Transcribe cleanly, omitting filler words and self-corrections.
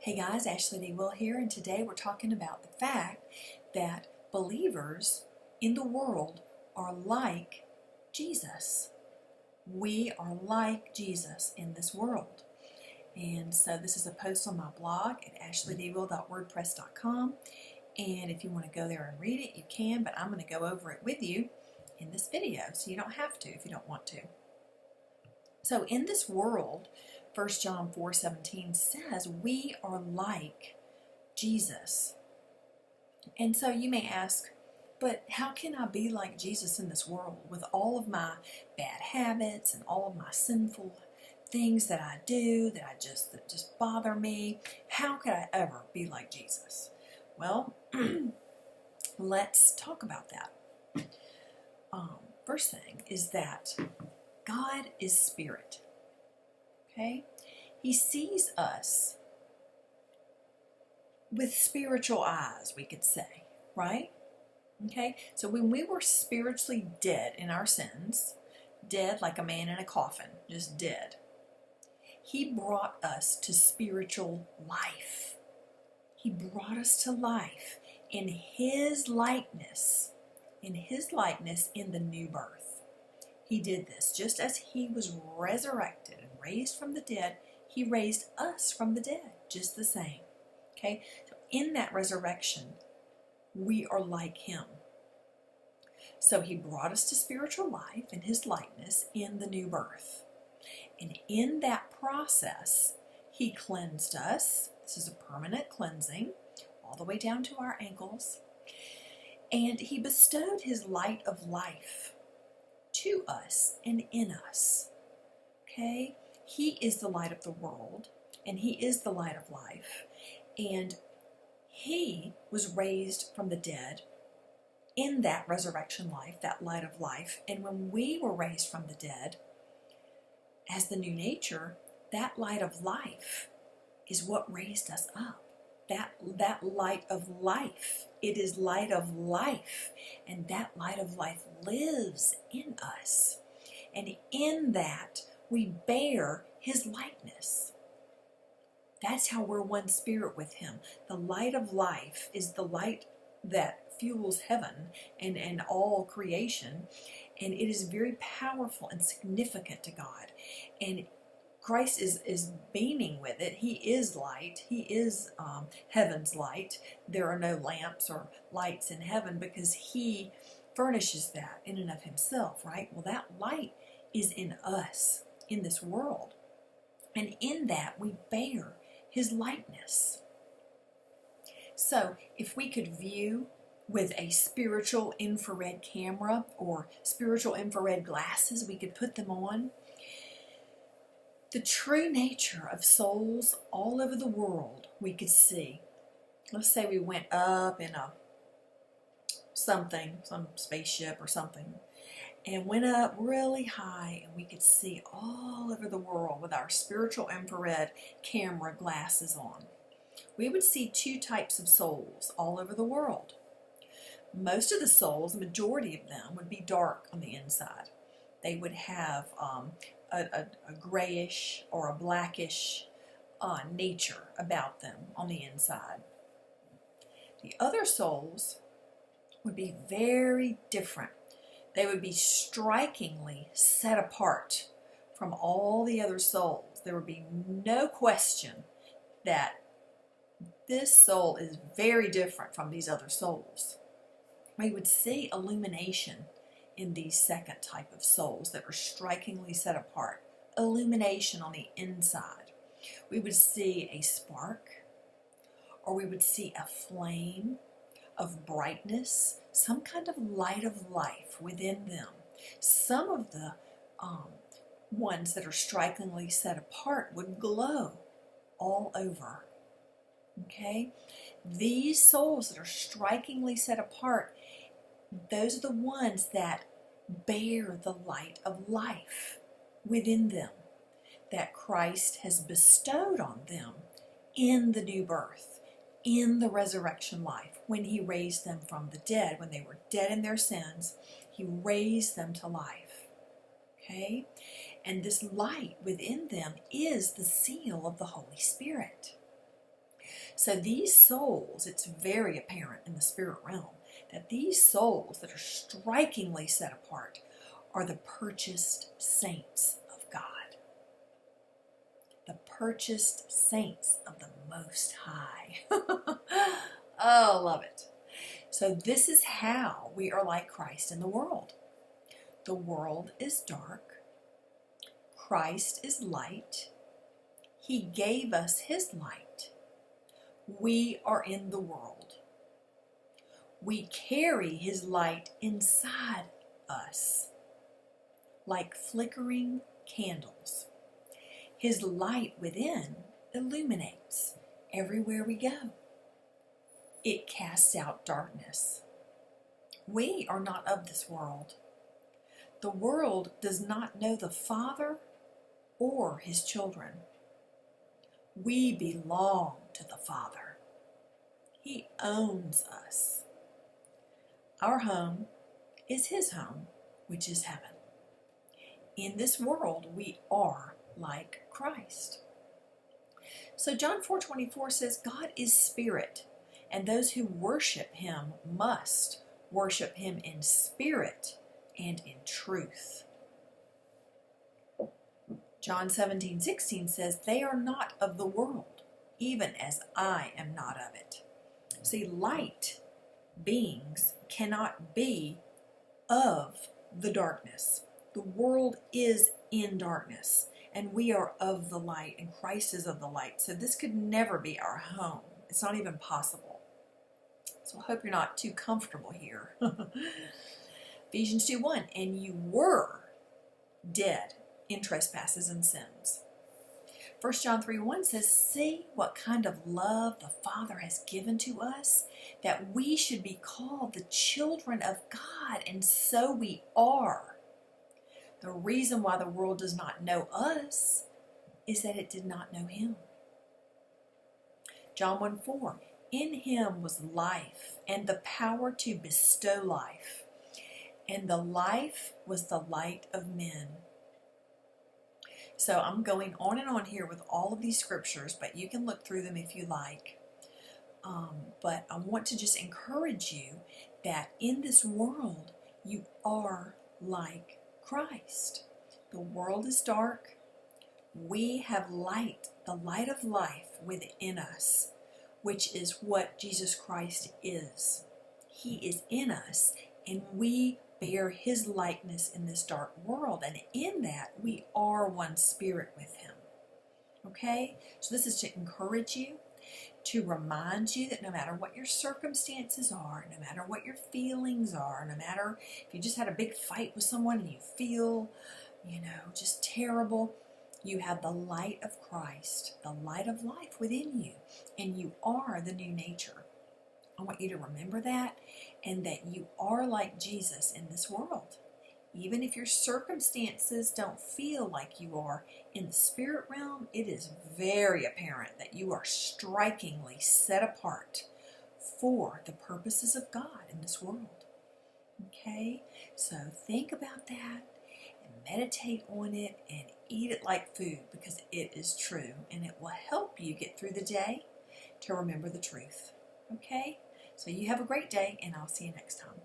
Hey guys, Ashley D. Will here, and today we're talking about the fact that believers in the world are like Jesus. We are like Jesus in this world. And so this is a post on my blog at ashleydwill.wordpress.com. And if you want to go there and read it, you can, but I'm going to go over it with you in this video, so you don't have to if you don't want to. So in this world, 1 John 4:17 says we are like Jesus. And so you may ask, but how can I be like Jesus in this world with all of my bad habits and all of my sinful things that I do that just bother me? How could I ever be like Jesus? Well, let's talk about that. First thing is that God is spirit. Okay? He sees us with spiritual eyes, we could say, right? Okay? So when we were spiritually dead in our sins, dead like a man in a coffin, just dead, He brought us to spiritual life. He brought us to life in His likeness, in the new birth. He did this just as He was resurrected and raised from the dead. He raised us from the dead just the same. Okay, so in that resurrection, we are like Him. So He brought us to spiritual life in His likeness in the new birth. And in that process, He cleansed us. This is a permanent cleansing, all the way down to our ankles. And He bestowed His light of life to us and in us. Okay? He is the light of the world, and He is the light of life. And He was raised from the dead in that resurrection life, that light of life. And when we were raised from the dead as the new nature, that light of life is what raised us up. That light of life. It is light of life. And that light of life lives in us. And in that, we bear His likeness. That's how we're one spirit with Him. The light of life is the light that fuels heaven and all creation. And it is very powerful and significant to God. And Christ is beaming with it. He is light. He is heaven's light. There are no lamps or lights in heaven because He furnishes that in and of Himself, right? Well, that light is in us, in this world. And in that, we bear His likeness. So, if we could view with a spiritual infrared camera or spiritual infrared glasses, we could put them on, the true nature of souls all over the world we could see. Let's say we went up in some spaceship or something, and went up really high, and we could see all over the world with our spiritual infrared camera glasses on. We would see two types of souls all over the world. Most of the souls, the majority of them, would be dark on the inside. They would have a grayish or a blackish nature about them on the inside. The other souls would be very different. They would be strikingly set apart from all the other souls. There would be no question that this soul is very different from these other souls. We would see illumination in these second type of souls that are strikingly set apart. Illumination on the inside. We would see a spark, or we would see a flame of brightness, some kind of light of life within them. Some of the ones that are strikingly set apart would glow all over. Okay? These souls that are strikingly set apart, those are the ones that bear the light of life within them that Christ has bestowed on them in the new birth, in the resurrection life, when He raised them from the dead. When they were dead in their sins, He raised them to life. Okay? And this light within them is the seal of the Holy Spirit. So these souls, it's very apparent in the spirit realm that these souls that are strikingly set apart are the purchased saints of God. The purchased saints of the Most High. Oh, love it. So this is how we are like Christ in the world. The world is dark. Christ is light. He gave us his light. We are in the world. We carry his light inside us, like flickering candles. His light within illuminates everywhere we go. It casts out darkness. We are not of this world. The world does not know the Father or his children. We belong to the Father. He owns us. Our home is his home, which is heaven. In this world, we are like Christ. So John 4:24 says, God is spirit, and those who worship him must worship him in spirit and in truth. John 17:16 says, they are not of the world, even as I am not of it. See, light beings cannot be of the darkness. The world is in darkness, and we are of the light, and Christ is of the light. So this could never be our home. It's not even possible. So I hope you're not too comfortable here. Ephesians 2:1, and you were dead in trespasses and sins. 1 John 3:1 says, see what kind of love the Father has given to us, that we should be called the children of God, and so we are. The reason why the world does not know us is that it did not know him. John 1:4, in him was life, and the power to bestow life, and the life was the light of men. So I'm going on and on here with all of these scriptures, but you can look through them if you like. But I want to just encourage you that in this world, you are like Christ. The world is dark. We have light, the light of life within us, which is what Jesus Christ is. He is in us, and we bear his likeness in this dark world, and in that we are one spirit with him. Okay? So this is to encourage you, to remind you that no matter what your circumstances are, no matter what your feelings are, no matter if you just had a big fight with someone and you feel, just terrible, you have the light of Christ, the light of life within you, and you are the new nature. I want you to remember that, and that you are like Jesus in this world. Even if your circumstances don't feel like you are, in the spirit realm, it is very apparent that you are strikingly set apart for the purposes of God in this world. Okay? So think about that and meditate on it and eat it like food, because it is true, and it will help you get through the day to remember the truth. Okay? So you have a great day, and I'll see you next time.